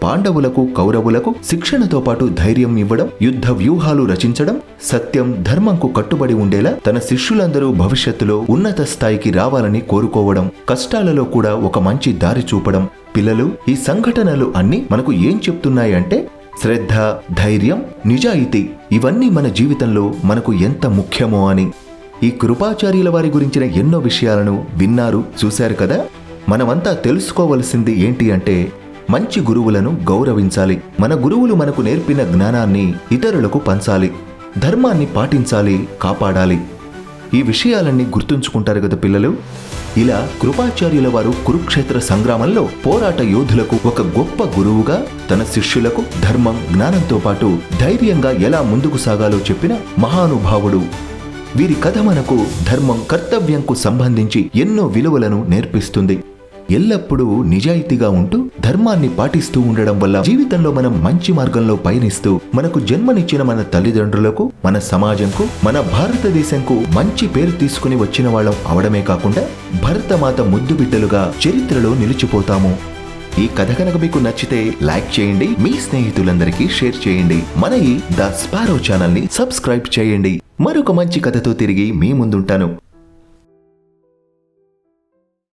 పాండవులకు కౌరవులకు శిక్షణతో పాటు ధైర్యం ఇవ్వడం, యుద్ధ వ్యూహాలు రచించడం, సత్యం ధర్మంకు కట్టుబడి ఉండేలా తన శిష్యులందరూ భవిష్యత్తులో ఉన్నత స్థాయికి రావాలని కోరుకోవడం, కష్టాలలో కూడా ఒక మంచి దారి చూపడం. పిల్లలు, ఈ సంఘటనలు అన్నీ మనకు ఏం చెప్తున్నాయంటే శ్రద్ధ, ధైర్యం, నిజాయితీ ఇవన్నీ మన జీవితంలో మనకు ఎంత ముఖ్యమో అని. ఈ కృపాచార్యుల వారి గురించిన ఎన్నో విషయాలను విన్నారు, చూశారు కదా. మనమంతా తెలుసుకోవలసింది ఏంటి అంటే మంచి గురువులను గౌరవించాలి. మన గురువులు మనకు నేర్పిన జ్ఞానాన్ని ఇతరులకు పంచాలి, ధర్మాన్ని పాటించాలి, కాపాడాలి. ఈ విషయాలన్నీ గుర్తుంచుకుంటారు కదా పిల్లలు. ఇలా కృపాచార్యుల వారు కురుక్షేత్ర సంగ్రామంలో పోరాట యోధులకు ఒక గొప్ప గురువుగా తన శిష్యులకు ధర్మం, జ్ఞానంతో పాటు ధైర్యంగా ఎలా ముందుకు సాగాలో చెప్పిన మహానుభావుడు. వీరి కథ మనకు ధర్మం, కర్తవ్యంకు సంబంధించి ఎన్నో విలువలను నేర్పిస్తుంది. ఎల్లప్పుడూ నిజాయితీగా ఉంటూ ధర్మాన్ని పాటిస్తూ ఉండడం వల్ల జీవితంలో మనం మంచి మార్గంలో పయనిస్తూ మనకు జన్మనిచ్చిన మన తల్లిదండ్రులకు, మన సమాజంకు, మన భారతదేశంకు మంచి పేరు తీసుకుని వచ్చిన వాళ్ళం అవడమే కాకుండా భరతమాత ముద్దు బిడ్డలుగా చరిత్రలో నిలిచిపోతాము. ఈ కథ కనుక మీకు నచ్చితే లైక్ చేయండి, మీ స్నేహితులందరికీ షేర్ చేయండి. మన ఈ ద స్పారో ఛానల్ ని సబ్స్క్రైబ్ చేయండి. మరొక మంచి కథతో తిరిగి మీ ముందుంటాను.